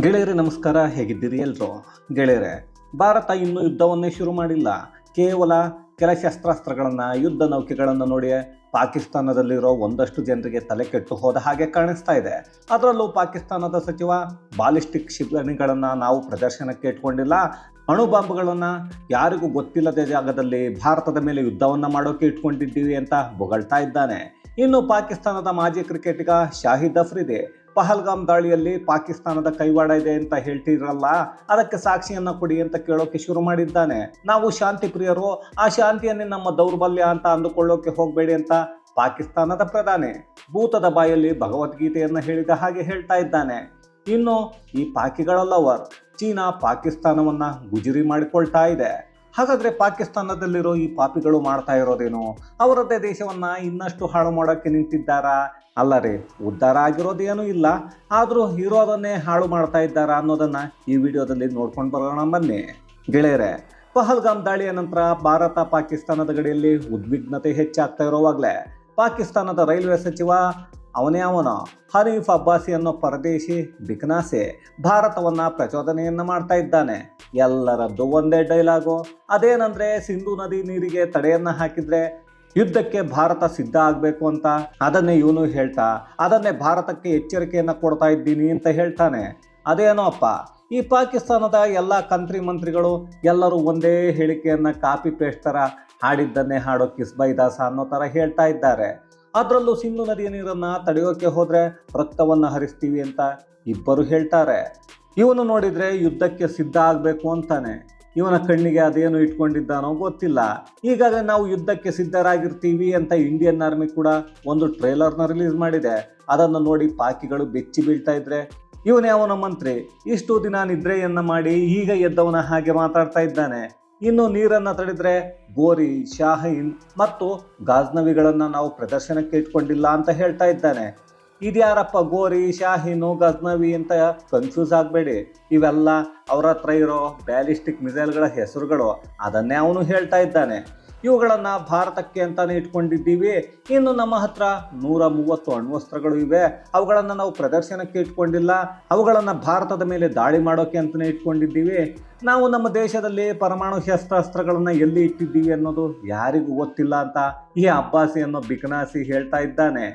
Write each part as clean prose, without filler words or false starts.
ಗೆಳೆಯರೇ ನಮಸ್ಕಾರ, ಹೇಗಿದ್ದೀರಿ ಎಲ್ಲರೂ? ಗೆಳೆಯರೇ, ಭಾರತ ಇನ್ನೂ ಯುದ್ಧವನ್ನೇ ಶುರು ಮಾಡಿಲ್ಲ. ಕೇವಲ ಕೆಲ ಶಸ್ತ್ರಾಸ್ತ್ರಗಳನ್ನು, ಯುದ್ಧ ನೌಕೆಗಳನ್ನು ನೋಡಿ ಪಾಕಿಸ್ತಾನದಲ್ಲಿರೋ ಒಂದಷ್ಟು ಜನರಿಗೆ ತಲೆ ಕೆಟ್ಟು ಹೋದ ಹಾಗೆ ಕಾಣಿಸ್ತಾ ಇದೆ. ಅದರಲ್ಲೂ ಪಾಕಿಸ್ತಾನದ ಸಚಿವ ಬಾಲಿಸ್ಟಿಕ್ ಕ್ಷಿಪಣಿಗಳನ್ನು ನಾವು ಪ್ರದರ್ಶನಕ್ಕೆ ಇಟ್ಕೊಂಡಿಲ್ಲ, ಅಣು ಬಾಂಬ್ಗಳನ್ನು ಯಾರಿಗೂ ಗೊತ್ತಿಲ್ಲದ ಜಾಗದಲ್ಲಿ ಭಾರತದ ಮೇಲೆ ಯುದ್ಧವನ್ನು ಮಾಡೋಕೆ ಇಟ್ಕೊಂಡಿದ್ದೀವಿ ಅಂತ ಬೊಗಳ್ತಾ ಇದ್ದಾನೆ. ಇನ್ನು ಪಾಕಿಸ್ತಾನದ ಮಾಜಿ ಕ್ರಿಕೆಟಿಗ ಶಾಹಿದ್ ಅಫ್ರಿದಿ ಪಹಲ್ಗಾಮ್ ದಾಳಿಯಲ್ಲಿ ಪಾಕಿಸ್ತಾನದ ಕೈವಾಡ ಇದೆ ಅಂತ ಹೇಳ್ತಿರಲ್ಲ, ಅದಕ್ಕೆ ಸಾಕ್ಷಿಯನ್ನ ಕೊಡಿ ಅಂತ ಕೇಳೋಕೆ ಶುರು ಮಾಡಿದ್ದಾನೆ. ನಾವು ಶಾಂತಿ ಪ್ರಿಯರು, ಆ ಶಾಂತಿಯನ್ನೇ ನಮ್ಮ ದೌರ್ಬಲ್ಯ ಅಂತ ಅಂದುಕೊಳ್ಳೋಕೆ ಹೋಗಬೇಡಿ ಅಂತ ಪಾಕಿಸ್ತಾನದ ಪ್ರಧಾನಿ ಭೂತದ ಬಾಯಲ್ಲಿ ಭಗವದ್ಗೀತೆಯನ್ನ ಹೇಳಿದ ಹಾಗೆ ಹೇಳ್ತಾ ಇದ್ದಾನೆ. ಇನ್ನು ಈ ಪಾಕಿಗಳ ಲವರ್ ಚೀನಾ ಪಾಕಿಸ್ತಾನವನ್ನ ಗುಜರಿ ಮಾಡಿಕೊಳ್ತಾ ಇದೆ. ಹಾಗಾದ್ರೆ ಪಾಕಿಸ್ತಾನದಲ್ಲಿರೋ ಈ ಪಾಪಿಗಳು ಮಾಡ್ತಾ ಇರೋದೇನು? ಅವರದ್ದೇ ದೇಶವನ್ನ ಇನ್ನಷ್ಟು ಹಾಳು ಮಾಡೋಕ್ಕೆ ನಿಂತಿದ್ದಾರಾ? ಅಲ್ಲ ರೀ, ಉದ್ಧಾರ ಆಗಿರೋದೇನೂ ಇಲ್ಲ, ಆದರೂ ಇರೋದನ್ನೇ ಹಾಳು ಮಾಡ್ತಾ ಇದ್ದಾರಾ ಅನ್ನೋದನ್ನ ಈ ವಿಡಿಯೋದಲ್ಲಿ ನೋಡ್ಕೊಂಡು ಬರೋಣ ಬನ್ನಿ. ಗೆಳೆಯರೆ, ಪಹಲ್ಗಾಮ್ ದಾಳಿಯ ನಂತರ ಭಾರತ ಪಾಕಿಸ್ತಾನದ ಗಡಿಯಲ್ಲಿ ಉದ್ವಿಗ್ನತೆ ಹೆಚ್ಚಾಗ್ತಾ ಇರೋವಾಗಲೇ ಪಾಕಿಸ್ತಾನದ ರೈಲ್ವೆ ಸಚಿವ ಅವನ ಹನೀಫ್ ಅಬ್ಬಾಸಿ ಅನ್ನೋ ಪರದೇಶಿ ಬಿಕನಾಸೆ ಭಾರತವನ್ನ ಪ್ರಚೋದನೆಯನ್ನ ಮಾಡ್ತಾ ಇದ್ದಾನೆ. ಎಲ್ಲರದ್ದು ಒಂದೇ ಡೈಲಾಗು, ಅದೇನಂದ್ರೆ ಸಿಂಧು ನದಿ ನೀರಿಗೆ ತಡೆಯನ್ನ ಹಾಕಿದ್ರೆ ಯುದ್ಧಕ್ಕೆ ಭಾರತ ಸಿದ್ಧ ಆಗಬೇಕು ಅಂತ. ಅದನ್ನೇ ಇವನು ಹೇಳ್ತಾ ಅದನ್ನೇ ಭಾರತಕ್ಕೆ ಎಚ್ಚರಿಕೆಯನ್ನ ಕೊಡ್ತಾ ಇದ್ದೀನಿ ಅಂತ ಹೇಳ್ತಾನೆ. ಅದೇನೋ ಅಪ್ಪ, ಈ ಪಾಕಿಸ್ತಾನದ ಎಲ್ಲ ಮಂತ್ರಿಗಳು ಎಲ್ಲರೂ ಒಂದೇ ಹೇಳಿಕೆಯನ್ನ ಕಾಪಿ ಪೇಸ್ಟ್ ತರ ಹಾಡಿದ್ದನ್ನೇ ಹಾಡೋ ಕಿಸ್ಬೈದಾಸ ಅನ್ನೋ ತರ ಹೇಳ್ತಾ ಇದ್ದಾರೆ. ಅದರಲ್ಲೂ ಸಿಂಧು ನದಿಯ ನೀರನ್ನ ತಡೆಯೋಕೆ ಹೋದ್ರೆ ರಕ್ತವನ್ನ ಹರಿಸ್ತೀವಿ ಅಂತ ಇಬ್ಬರು ಹೇಳ್ತಾರೆ. ಇವನು ನೋಡಿದ್ರೆ ಯುದ್ಧಕ್ಕೆ ಸಿದ್ಧ ಆಗಬೇಕು ಅಂತಾನೆ. ಇವನ ಕಣ್ಣಿಗೆ ಅದೇನು ಇಟ್ಕೊಂಡಿದ್ದಾನೋ ಗೊತ್ತಿಲ್ಲ. ಈಗಾಗಲೇ ನಾವು ಯುದ್ಧಕ್ಕೆ ಸಿದ್ಧರಾಗಿರ್ತೀವಿ ಅಂತ ಇಂಡಿಯನ್ ಆರ್ಮಿ ಕೂಡ ಒಂದು ಟ್ರೇಲರ್ನ ರಿಲೀಸ್ ಮಾಡಿದೆ. ಅದನ್ನು ನೋಡಿ ಪಾಕಿಗಳು ಬೆಚ್ಚಿ ಬೀಳ್ತಾ ಇದ್ರೆ ಇವನೇ ಅವನ ಮಂತ್ರಿ ಇಷ್ಟು ದಿನ ನಿದ್ರೆಯನ್ನ ಮಾಡಿ ಈಗ ಎದ್ದವನ ಹಾಗೆ ಮಾತಾಡ್ತಾ ಇದ್ದಾನೆ. ಇನ್ನು ನೀರನ್ನ ತಡೆದ್ರೆ ಗೋರಿ, ಶಾಹೀನ್ ಮತ್ತು ಗಾಜ್ನವಿಗಳನ್ನ ನಾವು ಪ್ರದರ್ಶನಕ್ಕೆ ಇಟ್ಕೊಂಡಿಲ್ಲ ಅಂತ ಹೇಳ್ತಾ ಇದ್ದಾನೆ. ಇದ್ಯಾರಪ್ಪ ಗೋರಿ, ಶಾಹೀನು, ಗಜ್ನವಿ ಅಂತ ಕನ್ಫ್ಯೂಸ್ ಆಗಬೇಡಿ. ಇವೆಲ್ಲ ಅವರ ಹತ್ರ ಇರೋ ಬ್ಯಾಲಿಸ್ಟಿಕ್ ಮಿಸೈಲ್ಗಳ ಹೆಸರುಗಳು. ಅದನ್ನೇ ಅವನು ಹೇಳ್ತಾ ಇದ್ದಾನೆ. ಇವುಗಳನ್ನು ಭಾರತಕ್ಕೆ ಅಂತಾನೆ ಇಟ್ಕೊಂಡಿದ್ದೀವಿ. ಇನ್ನು ನಮ್ಮ ಹತ್ರ 130 ಅಣ್ವಸ್ತ್ರಗಳು ಇವೆ, ಅವುಗಳನ್ನು ನಾವು ಪ್ರದರ್ಶನಕ್ಕೆ ಇಟ್ಕೊಂಡಿಲ್ಲ, ಅವುಗಳನ್ನು ಭಾರತದ ಮೇಲೆ ದಾಳಿ ಮಾಡೋಕೆ ಅಂತಲೇ ಇಟ್ಕೊಂಡಿದ್ದೀವಿ. ನಾವು ನಮ್ಮ ದೇಶದಲ್ಲಿ ಪರಮಾಣು ಶಸ್ತ್ರಾಸ್ತ್ರಗಳನ್ನು ಎಲ್ಲಿ ಇಟ್ಟಿದ್ದೀವಿ ಅನ್ನೋದು ಯಾರಿಗೂ ಗೊತ್ತಿಲ್ಲ ಅಂತ ಈ ಅಬ್ಬಾಸಿ ಅನ್ನೋ ಬಿಕನಾಸಿ ಹೇಳ್ತಾ ಇದ್ದಾನೆ.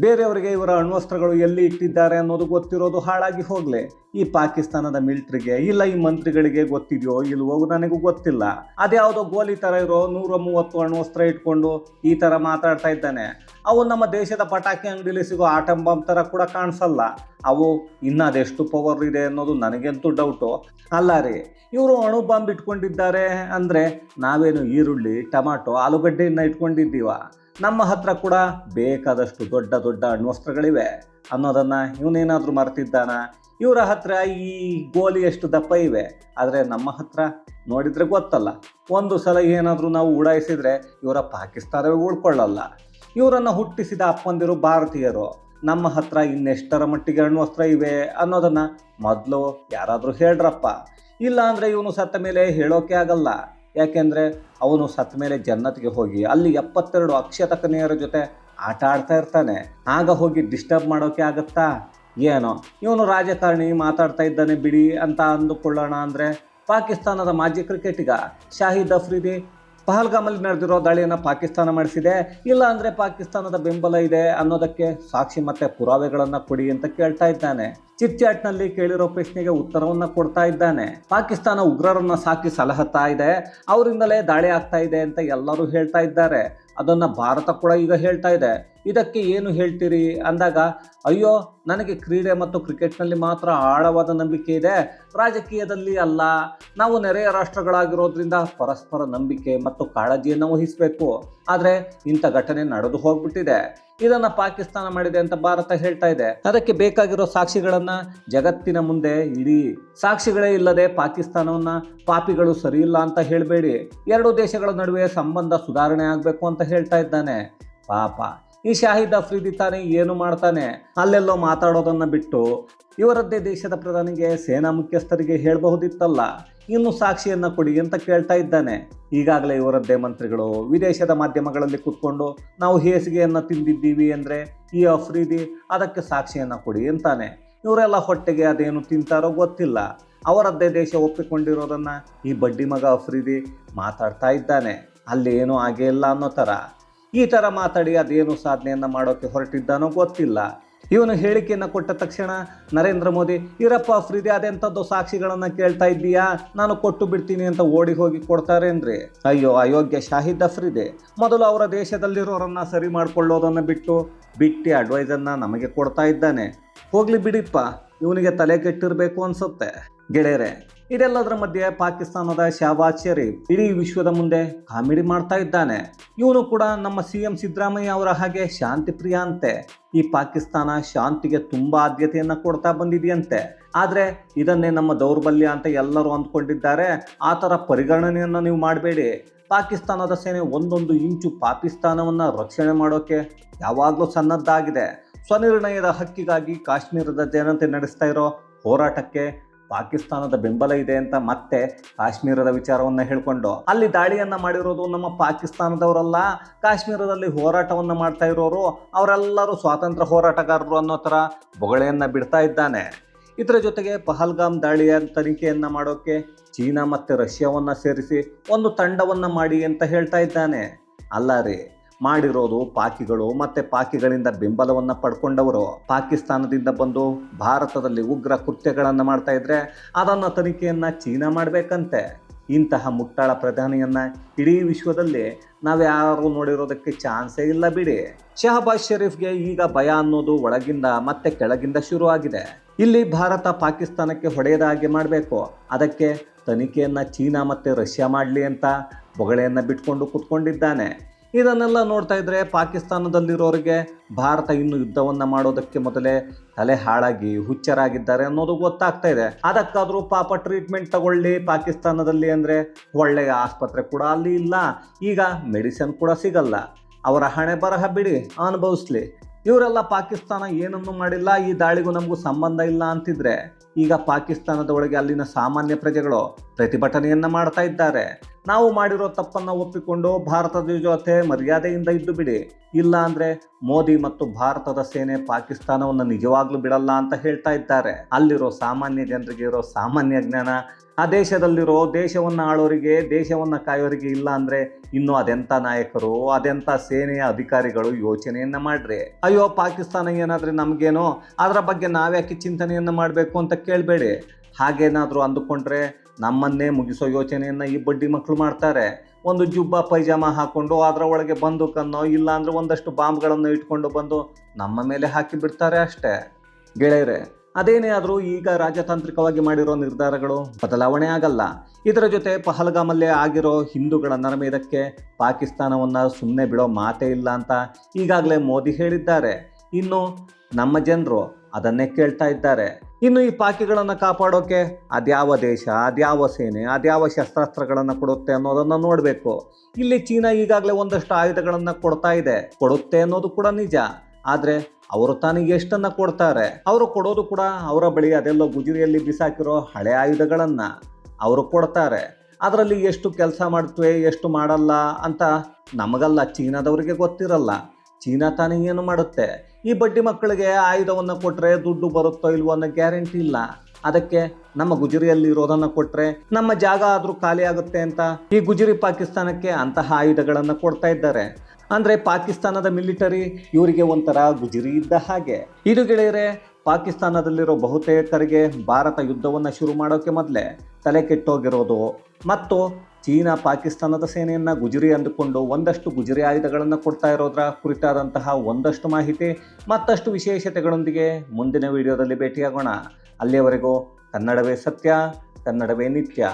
ಬೇರೆಯವರಿಗೆ ಇವರ ಅಣ್ವಸ್ತ್ರಗಳು ಎಲ್ಲಿ ಇಟ್ಟಿದ್ದಾರೆ ಅನ್ನೋದು ಗೊತ್ತಿರೋದು ಹಾಳಾಗಿ ಹೋಗ್ಲಿ. ಈ ಪಾಕಿಸ್ತಾನದ ಮಿಲಿಟರಿಗೆ ಇಲ್ಲ ಈ ಮಂತ್ರಿಗಳಿಗೆ ಗೊತ್ತಿದೆಯೋ ಇಲ್ವೋ ನನಗೂ ಗೊತ್ತಿಲ್ಲ. ಅದ್ಯಾವುದೋ ಗೋಲಿ ತರ ಇರೋ 130 ಅಣ್ವಸ್ತ್ರ ಇಟ್ಕೊಂಡು ಈ ತರ ಮಾತಾಡ್ತಾ ಇದ್ದಾನೆ. ಅವು ನಮ್ಮ ದೇಶದ ಪಟಾಕಿ ಅಂಗಡಿಲಿ ಸಿಗೋ ಆಟಮ್ ಬಾಂಬ್ ತರ ಕೂಡ ಕಾಣಿಸಲ್ಲ. ಅವು ಇನ್ನದೆಷ್ಟು ಪವರ್ ಇದೆ ಅನ್ನೋದು ನನಗಂತೂ ಡೌಟು. ಅಲ್ಲ ರೀ, ಇವರು ಅಣು ಬಾಂಬ್ ಇಟ್ಕೊಂಡಿದ್ದಾರೆ ಅಂದ್ರೆ ನಾವೇನು ಈರುಳ್ಳಿ, ಟೊಮಾಟೊ, ಆಲೂಗಡ್ಡೆಯನ್ನ ಇಟ್ಕೊಂಡಿದ್ದೀವ? ನಮ್ಮ ಹತ್ರ ಕೂಡ ಬೇಕಾದಷ್ಟು ದೊಡ್ಡ ದೊಡ್ಡ ಅಣ್ವಸ್ತ್ರಗಳಿವೆ ಅನ್ನೋದನ್ನ ಇವನೇನಾದ್ರೂ ಮರ್ತಿದ್ದಾನ? ಇವರ ಹತ್ರ ಈ ಗೋಲಿ ಎಷ್ಟು ದಪ್ಪ ಇವೆ, ಆದರೆ ನಮ್ಮ ಹತ್ರ ನೋಡಿದ್ರೆ ಗೊತ್ತಲ್ಲ. ಒಂದು ಸಲ ಏನಾದರೂ ನಾವು ಉಡಾಯಿಸಿದ್ರೆ ಇವರ ಪಾಕಿಸ್ತಾನವೇ ಉಳ್ಕೊಳ್ಳಲ್ಲ. ಇವರನ್ನು ಹುಟ್ಟಿಸಿದ ಅಪ್ಪಂದಿರು ಭಾರತೀಯರು. ನಮ್ಮ ಹತ್ರ ಇನ್ನೆಷ್ಟರ ಮಟ್ಟಿಗೆ ಅಣ್ವಸ್ತ್ರ ಇವೆ ಅನ್ನೋದನ್ನ ಮೊದಲು ಯಾರಾದರೂ ಹೇಳ್ರಪ್ಪ. ಇಲ್ಲ ಅಂದರೆ ಇವನು ಸತ್ತ ಮೇಲೆ ಹೇಳೋಕೆ ಆಗಲ್ಲ. ಯಾಕೆಂದರೆ ಅವನು ಸತ್ತ ಮೇಲೆ ಜನ್ನತ್ಗೆ ಹೋಗಿ ಅಲ್ಲಿ 72 ಅಕ್ಷತ ಕನ್ಯೆಯರ ಜೊತೆ ಆಟ ಆಡ್ತಾ ಇರ್ತಾನೆ. ಆಗ ಹೋಗಿ ಡಿಸ್ಟರ್ಬ್ ಮಾಡೋಕೆ ಆಗತ್ತಾ? ಏನೋ ಇವನು ರಾಜಕಾರಣಿ ಮಾತಾಡ್ತಾ ಇದ್ದಾನೆ ಬಿಡಿ ಅಂತ ಅಂದುಕೊಳ್ಳೋಣ ಅಂದರೆ ಪಾಕಿಸ್ತಾನದ ಮಾಜಿ ಕ್ರಿಕೆಟಿಗ ಶಾಹಿದ್ ಅಫ್ರಿದಿ ಪಹಲ್ಗಾಮಲ್ಲಿ ನಡೆದಿರೋ ದಾಳಿಯನ್ನು ಪಾಕಿಸ್ತಾನ ಮಾಡಿಸಿದೆ, ಇಲ್ಲ ಅಂದರೆ ಪಾಕಿಸ್ತಾನದ ಬೆಂಬಲ ಇದೆ ಅನ್ನೋದಕ್ಕೆ ಸಾಕ್ಷಿ ಮತ್ತೆ ಪುರಾವೆಗಳನ್ನು ಕೊಡಿ ಅಂತ ಕೇಳ್ತಾ ಇದ್ದಾನೆ. ಚಿಟ್ ಚಾಟ್ನಲ್ಲಿ ಕೇಳಿರೋ ಪ್ರಶ್ನೆಗೆ ಉತ್ತರವನ್ನು ಕೊಡ್ತಾ ಇದ್ದಾನೆ. ಪಾಕಿಸ್ತಾನ ಉಗ್ರರನ್ನ ಸಾಕಿ ಸಲಹುತ್ತಾ ಇದೆ, ಅವರಿಂದಲೇ ದಾಳಿ ಆಗ್ತಾ ಇದೆ ಅಂತ ಎಲ್ಲರೂ ಹೇಳ್ತಾ ಇದ್ದಾರೆ. ಅದನ್ನು ಭಾರತ ಕೂಡ ಈಗ ಹೇಳ್ತಾ ಇದೆ. ಇದಕ್ಕೆ ಏನು ಹೇಳ್ತೀರಿ ಅಂದಾಗ, ಅಯ್ಯೋ ನನಗೆ ಕ್ರೀಡೆ ಮತ್ತು ಕ್ರಿಕೆಟ್ನಲ್ಲಿ ಮಾತ್ರ ಆಳವಾದ ನಂಬಿಕೆ ಇದೆ, ರಾಜಕೀಯದಲ್ಲಿ ಅಲ್ಲ. ನಾವು ನೆರೆಯ ರಾಷ್ಟ್ರಗಳಾಗಿರೋದ್ರಿಂದ ಪರಸ್ಪರ ನಂಬಿಕೆ ಮತ್ತು ಕಾಳಜಿಯನ್ನು ವಹಿಸಬೇಕು. ಆದರೆ ಇಂಥ ಘಟನೆ ನಡೆದು ಹೋಗ್ಬಿಟ್ಟಿದೆ, ಇದನ್ನು ಪಾಕಿಸ್ತಾನ ಮಾಡಿದೆ ಅಂತ ಭಾರತ ಹೇಳ್ತಾ ಇದೆ. ಅದಕ್ಕೆ ಬೇಕಾಗಿರೋ ಸಾಕ್ಷಿಗಳನ್ನು ಜಗತ್ತಿನ ಮುಂದೆ ಇಡಿ. ಸಾಕ್ಷಿಗಳೇ ಇಲ್ಲದೆ ಪಾಕಿಸ್ತಾನವನ್ನ ಪಾಪಿಗಳು ಸರಿಯಿಲ್ಲ ಅಂತ ಹೇಳಬೇಡಿ. ಎರಡು ದೇಶಗಳ ನಡುವೆ ಸಂಬಂಧ ಸುಧಾರಣೆ ಆಗಬೇಕು ಅಂತ ಹೇಳ್ತಾ ಇದ್ದಾನೆ. ಪಾಪ ಈ ಶಾಹಿದ್ ಅಫ್ರಿದಿ ತಾನೇ ಏನು ಮಾಡ್ತಾನೆ? ಅಲ್ಲೆಲ್ಲೋ ಮಾತಾಡೋದನ್ನು ಬಿಟ್ಟು ಇವರದ್ದೇ ದೇಶದ ಪ್ರಧಾನಿಗೆ, ಸೇನಾ ಮುಖ್ಯಸ್ಥರಿಗೆ ಹೇಳಬಹುದಿತ್ತಲ್ಲ. ಇನ್ನು ಸಾಕ್ಷಿಯನ್ನು ಕೊಡಿ ಅಂತ ಕೇಳ್ತಾ ಇದ್ದಾನೆ. ಈಗಾಗಲೇ ಇವರದ್ದೇ ಮಂತ್ರಿಗಳು ವಿದೇಶದ ಮಾಧ್ಯಮಗಳಲ್ಲಿ ಕೂತ್ಕೊಂಡು ನಾವು ಹೇಸಿಗೆಯನ್ನು ತಿಂದಿದ್ದೀವಿ ಅಂದರೆ ಈ ಅಫ್ರಿದಿ ಅದಕ್ಕೆ ಸಾಕ್ಷಿಯನ್ನು ಕೊಡಿ ಅಂತಾನೆ. ಇವರೆಲ್ಲ ಹೊಟ್ಟೆಗೆ ಅದೇನು ತಿಂತಾರೋ ಗೊತ್ತಿಲ್ಲ. ಅವರದ್ದೇ ದೇಶ ಒಪ್ಪಿಕೊಂಡಿರೋದನ್ನು ಈ ಬಡ್ಡಿ ಮಗ ಅಫ್ರಿದಿ ಮಾತಾಡ್ತಾ ಇದ್ದಾನೆ. ಅಲ್ಲಿ ಏನೂ ಆಗೇ ಇಲ್ಲ ಅನ್ನೋ ಥರ. ಈ ಥರ ಮಾತಾಡಿ ಅದೇನು ಸಾಧನೆಯನ್ನು ಮಾಡೋಕ್ಕೆ ಹೊರಟಿದ್ದಾನೋ ಗೊತ್ತಿಲ್ಲ. ಇವನು ಹೇಳಿಕೆಯನ್ನು ಕೊಟ್ಟ ತಕ್ಷಣ ನರೇಂದ್ರ ಮೋದಿ, ಇರಪ್ಪ ಅಫ್ರಿದಿ, ಅದೆಂಥದ್ದು ಸಾಕ್ಷಿಗಳನ್ನು ಕೇಳ್ತಾ ಇದ್ದೀಯಾ, ನಾನು ಕೊಟ್ಟು ಬಿಡ್ತೀನಿ ಅಂತ ಓಡಿ ಹೋಗಿ ಕೊಡ್ತಾರೇನ್ರಿ? ಅಯ್ಯೋ ಅಯೋಗ್ಯ ಶಾಹಿದ್ ಅಫ್ರಿದಿ, ಮೊದಲು ಅವರ ದೇಶದಲ್ಲಿರೋರನ್ನು ಸರಿ ಮಾಡಿಕೊಳ್ಳೋದನ್ನು ಬಿಟ್ಟು ಅಡ್ವೈಸನ್ನು ನಮಗೆ ಕೊಡ್ತಾ ಇದ್ದಾನೆ. ಹೋಗ್ಲಿ ಬಿಡಿಪ್ಪ, ಇವನಿಗೆ ತಲೆ ಕೆಟ್ಟಿರಬೇಕು ಅನ್ಸುತ್ತೆ. ಗೆಳೆಯರೆ, ಇದೆಲ್ಲದರ ಮಧ್ಯೆ ಪಾಕಿಸ್ತಾನದ ಶಹಬಾಜ್ ಶರೀಫ್ ಇಡೀ ವಿಶ್ವದ ಮುಂದೆ ಕಾಮಿಡಿ ಮಾಡ್ತಾ ಇದ್ದಾನೆ. ಇವನು ಕೂಡ ನಮ್ಮ CM ಸಿದ್ದರಾಮಯ್ಯ ಅವರ ಹಾಗೆ ಶಾಂತಿ ಪ್ರಿಯ ಅಂತೆ. ಈ ಪಾಕಿಸ್ತಾನ ಶಾಂತಿಗೆ ತುಂಬ ಆದ್ಯತೆಯನ್ನು ಕೊಡ್ತಾ ಬಂದಿದೆಯಂತೆ. ಆದರೆ ಇದನ್ನೇ ನಮ್ಮ ದೌರ್ಬಲ್ಯ ಅಂತ ಎಲ್ಲರೂ ಅಂದ್ಕೊಂಡಿದ್ದಾರೆ. ಆ ಥರ ಪರಿಗಣನೆಯನ್ನು ನೀವು ಮಾಡಬೇಡಿ. ಪಾಕಿಸ್ತಾನದ ಸೇನೆ ಒಂದೊಂದು ಇಂಚು ಪಾಕಿಸ್ತಾನವನ್ನು ರಕ್ಷಣೆ ಮಾಡೋಕ್ಕೆ ಯಾವಾಗಲೂ ಸನ್ನದ್ಧಾಗಿದೆ. ಸ್ವನಿರ್ಣಯದ ಹಕ್ಕಿಗಾಗಿ ಕಾಶ್ಮೀರದ ಜನತೆ ನಡೆಸ್ತಾ ಇರೋ ಹೋರಾಟಕ್ಕೆ ಪಾಕಿಸ್ತಾನದ ಬೆಂಬಲ ಇದೆ ಅಂತ ಮತ್ತೆ ಕಾಶ್ಮೀರದ ವಿಚಾರವನ್ನು ಹೇಳ್ಕೊಂಡು ಅಲ್ಲಿ ದಾಳಿಯನ್ನು ಮಾಡಿರೋದು ನಮ್ಮ ಪಾಕಿಸ್ತಾನದವರಲ್ಲ, ಕಾಶ್ಮೀರದಲ್ಲಿ ಹೋರಾಟವನ್ನು ಮಾಡ್ತಾ ಇರೋರು ಅವರೆಲ್ಲರೂ ಸ್ವಾತಂತ್ರ್ಯ ಹೋರಾಟಗಾರರು ಅನ್ನೋ ಥರ ಬೊಗಳೆಯನ್ನು ಬಿಡ್ತಾ ಇದ್ದಾನೆ. ಇದರ ಜೊತೆಗೆ ಪಹಲ್ಗಾಮ್ ದಾಳಿಯ ತನಿಖೆಯನ್ನು ಮಾಡೋಕ್ಕೆ ಚೀನಾ ಮತ್ತು ರಷ್ಯಾವನ್ನು ಸೇರಿಸಿ ಒಂದು ತಂಡವನ್ನು ಮಾಡಿ ಅಂತ ಹೇಳ್ತಾ ಇದ್ದಾನೆ. ಅಲ್ಲ ರೀ, ಮಾಡಿರೋದು ಪಾಕಿಗಳು ಮತ್ತು ಪಾಕಿಗಳಿಂದ ಬೆಂಬಲವನ್ನು ಪಡ್ಕೊಂಡವರು ಪಾಕಿಸ್ತಾನದಿಂದ ಬಂದು ಭಾರತದಲ್ಲಿ ಉಗ್ರ ಕೃತ್ಯಗಳನ್ನು ಮಾಡ್ತಾ ಇದ್ರೆ ಅದನ್ನು ತನಿಖೆಯನ್ನು ಚೀನಾ ಮಾಡಬೇಕಂತೆ. ಇಂತಹ ಮುಟ್ಟಾಳ ಪ್ರಧಾನಿಯನ್ನು ಇಡೀ ವಿಶ್ವದಲ್ಲಿ ನಾವ್ಯಾರು ನೋಡಿರೋದಕ್ಕೆ ಚಾನ್ಸೇ ಇಲ್ಲ ಬಿಡಿ. ಶಹಬಾಜ್ ಶರೀಫ್ಗೆ ಈಗ ಭಯ ಅನ್ನೋದು ಒಳಗಿಂದ ಮತ್ತೆ ಕೆಳಗಿಂದ ಶುರುವಾಗಿದೆ. ಇಲ್ಲಿ ಭಾರತ ಪಾಕಿಸ್ತಾನಕ್ಕೆ ಹೊಡೆಯದ ಹಾಗೆ ಮಾಡಬೇಕು, ಅದಕ್ಕೆ ತನಿಖೆಯನ್ನು ಚೀನಾ ಮತ್ತು ರಷ್ಯಾ ಮಾಡಲಿ ಅಂತ ಬೊಗಳೆಯನ್ನು ಬಿಟ್ಕೊಂಡು ಕೂತ್ಕೊಂಡಿದ್ದಾನೆ. ಇದನ್ನೆಲ್ಲ ನೋಡ್ತಾ ಇದ್ರೆ ಪಾಕಿಸ್ತಾನದಲ್ಲಿರೋರಿಗೆ ಭಾರತ ಇನ್ನು ಯುದ್ಧವನ್ನು ಮಾಡೋದಕ್ಕೆ ಮೊದಲೇ ತಲೆ ಹಾಳಾಗಿ ಹುಚ್ಚರಾಗಿದ್ದಾರೆ ಅನ್ನೋದು ಗೊತ್ತಾಗ್ತಾ ಇದೆ. ಅದಕ್ಕಾದರೂ ಪಾಪ ಟ್ರೀಟ್ಮೆಂಟ್ ತಗೊಳ್ಳಿ ಪಾಕಿಸ್ತಾನದಲ್ಲಿ. ಅಂದರೆ ಒಳ್ಳೆಯ ಆಸ್ಪತ್ರೆ ಕೂಡ ಅಲ್ಲಿ ಇಲ್ಲ, ಈಗ ಮೆಡಿಸಿನ್ ಕೂಡ ಸಿಗಲ್ಲ. ಅವರ ಹಣೆ ಬರಹ ಬಿಡಿ, ಅನುಭವಿಸ್ಲಿ. ಇವರೆಲ್ಲ ಪಾಕಿಸ್ತಾನ ಏನನ್ನೂ ಮಾಡಿಲ್ಲ, ಈ ದಾಳಿಗೂ ನಮಗೂ ಸಂಬಂಧ ಇಲ್ಲ ಅಂತಿದ್ರೆ ಈಗ ಪಾಕಿಸ್ತಾನದ ಒಳಗೆ ಅಲ್ಲಿನ ಸಾಮಾನ್ಯ ಪ್ರಜೆಗಳು ಪ್ರತಿಭಟನೆಯನ್ನು ಮಾಡ್ತಾ ಇದ್ದಾರೆ. ನಾವು ಮಾಡಿರೋ ತಪ್ಪನ್ನು ಒಪ್ಪಿಕೊಂಡು ಭಾರತದ ಜೊತೆ ಮರ್ಯಾದೆಯಿಂದ ಇದ್ದು ಬಿಡಿ, ಇಲ್ಲ ಅಂದರೆ ಮೋದಿ ಮತ್ತು ಭಾರತದ ಸೇನೆ ಪಾಕಿಸ್ತಾನವನ್ನು ನಿಜವಾಗ್ಲೂ ಬಿಡಲ್ಲ ಅಂತ ಹೇಳ್ತಾ ಇದ್ದಾರೆ. ಅಲ್ಲಿರೋ ಸಾಮಾನ್ಯ ಜನರಿಗೆ ಇರೋ ಸಾಮಾನ್ಯ ಜ್ಞಾನ ಆ ದೇಶದಲ್ಲಿರೋ ದೇಶವನ್ನು ಆಳೋರಿಗೆ, ದೇಶವನ್ನು ಕಾಯೋರಿಗೆ ಇಲ್ಲ ಅಂದರೆ ಇನ್ನು ಅದೆಂಥ ನಾಯಕರು, ಅದೆಂಥ ಸೇನೆಯ ಅಧಿಕಾರಿಗಳು ಯೋಚನೆಯನ್ನು ಮಾಡ್ರಿ. ಅಯ್ಯೋ ಪಾಕಿಸ್ತಾನ ಏನಾದರೆ ನಮಗೇನೋ, ಅದರ ಬಗ್ಗೆ ನಾವ್ಯಾಕೆ ಚಿಂತನೆಯನ್ನು ಮಾಡಬೇಕು ಅಂತ ಕೇಳಬೇಡಿ. ಹಾಗೇನಾದರೂ ಅಂದುಕೊಂಡ್ರೆ ನಮ್ಮನ್ನೇ ಮುಗಿಸೋ ಯೋಚನೆಯನ್ನು ಈ ಬಡ್ಡಿ ಮಕ್ಕಳು ಮಾಡ್ತಾರೆ. ಒಂದು ಜುಬ್ಬ ಪೈಜಾಮ ಹಾಕ್ಕೊಂಡು ಅದರ ಒಳಗೆ ಬಂದೂಕನ್ನೋ ಇಲ್ಲ ಅಂದರೆ ಒಂದಷ್ಟು ಬಾಂಬ್ಗಳನ್ನು ಇಟ್ಕೊಂಡು ಬಂದು ನಮ್ಮ ಮೇಲೆ ಹಾಕಿ ಬಿಡ್ತಾರೆ ಅಷ್ಟೇ. ಗೆಳೆಯರೆ, ಅದೇನೇ ಆದರೂ ಈಗ ರಾಜತಾಂತ್ರಿಕವಾಗಿ ಮಾಡಿರೋ ನಿರ್ಧಾರಗಳು ಬದಲಾವಣೆ ಆಗಲ್ಲ. ಇದರ ಜೊತೆ ಪಹಲ್ಗಾಮಲ್ಲೇ ಆಗಿರೋ ಹಿಂದೂಗಳ ನರಮೇಧಕ್ಕೆ ಪಾಕಿಸ್ತಾನವನ್ನು ಸುಮ್ಮನೆ ಬಿಡೋ ಮಾತೇ ಇಲ್ಲ ಅಂತ ಈಗಾಗಲೇ ಮೋದಿ ಹೇಳಿದ್ದಾರೆ. ಇನ್ನು ನಮ್ಮ ಜನರು ಅದನ್ನೇ ಕೇಳ್ತಾ ಇದ್ದಾರೆ. ಇನ್ನು ಈ ಪಾಕಿಗಳನ್ನು ಕಾಪಾಡೋಕೆ ಅದ್ಯಾವ ದೇಶ, ಅದ್ಯಾವ ಸೇನೆ, ಅದ್ಯಾವ ಶಸ್ತ್ರಾಸ್ತ್ರಗಳನ್ನು ಕೊಡುತ್ತೆ ಅನ್ನೋದನ್ನು ನೋಡಬೇಕು. ಇಲ್ಲಿ ಚೀನಾ ಈಗಾಗಲೇ ಒಂದಷ್ಟು ಆಯುಧಗಳನ್ನು ಕೊಡುತ್ತೆ ಅನ್ನೋದು ಕೂಡ ನಿಜ. ಆದರೆ ಅವರು ತಾನಿಗೆ ಎಷ್ಟನ್ನು ಕೊಡ್ತಾರೆ? ಅವರು ಕೊಡೋದು ಕೂಡ ಅವರ ಬಳಿ ಅದೆಲ್ಲೋ ಗುಜರಿಯಲ್ಲಿ ಬಿಸಾಕಿರೋ ಹಳೆ ಆಯುಧಗಳನ್ನು ಅವರು ಕೊಡ್ತಾರೆ. ಅದರಲ್ಲಿ ಎಷ್ಟು ಕೆಲಸ ಮಾಡ್ತವೆ, ಎಷ್ಟು ಮಾಡಲ್ಲ ಅಂತ ನಮಗಲ್ಲ, ಚೀನಾದವರಿಗೆ ಗೊತ್ತಿರಲ್ಲ. ಚೀನಾ ತಾನೇ ಏನು ಮಾಡುತ್ತೆ? ಈ ಬಡ್ಡಿ ಮಕ್ಕಳಿಗೆ ಆಯುಧವನ್ನು ಕೊಟ್ಟರೆ ದುಡ್ಡು ಬರುತ್ತೋ ಇಲ್ವೋ ಅನ್ನೋ ಗ್ಯಾರಂಟಿ ಇಲ್ಲ. ಅದಕ್ಕೆ ನಮ್ಮ ಗುಜರಿಯಲ್ಲಿ ಇರೋದನ್ನು ಕೊಟ್ಟರೆ ನಮ್ಮ ಜಾಗ ಆದರೂ ಖಾಲಿ ಆಗುತ್ತೆ ಅಂತ ಈ ಗುಜರಿ ಪಾಕಿಸ್ತಾನಕ್ಕೆ ಅಂತಹ ಆಯುಧಗಳನ್ನು ಕೊಡ್ತಾ ಇದ್ದಾರೆ. ಅಂದರೆ ಪಾಕಿಸ್ತಾನದ ಮಿಲಿಟರಿ ಇವರಿಗೆ ಒಂಥರ ಗುಜರಿ ಇದ್ದ ಹಾಗೆ. ಇದು ಗೆಳೆಯರೆ, ಪಾಕಿಸ್ತಾನದಲ್ಲಿರೋ ಬಹುತೇಕರಿಗೆ ಭಾರತ ಯುದ್ಧವನ್ನು ಶುರು ಮಾಡೋಕ್ಕೆ ಮೊದಲೇ ತಲೆ ಕೆಟ್ಟೋಗಿರೋದು ಮತ್ತು ಚೀನಾ ಪಾಕಿಸ್ತಾನದ ಸೇನೆಯನ್ನು ಗುಜರಿ ಅಂದುಕೊಂಡು ಒಂದಷ್ಟು ಗುಜರಿ ಆಯುಧಗಳನ್ನು ಕೊಡ್ತಾ ಇರೋದ್ರ ಕುರಿತಾದಂತಹ ಒಂದಷ್ಟು ಮಾಹಿತಿ ಮತ್ತಷ್ಟು ವಿಶೇಷತೆಗಳೊಂದಿಗೆ ಮುಂದಿನ ವಿಡಿಯೋದಲ್ಲಿ ಭೇಟಿಯಾಗೋಣ. ಅಲ್ಲಿಯವರೆಗೂ ಕನ್ನಡವೇ ಸತ್ಯ, ಕನ್ನಡವೇ ನಿತ್ಯ.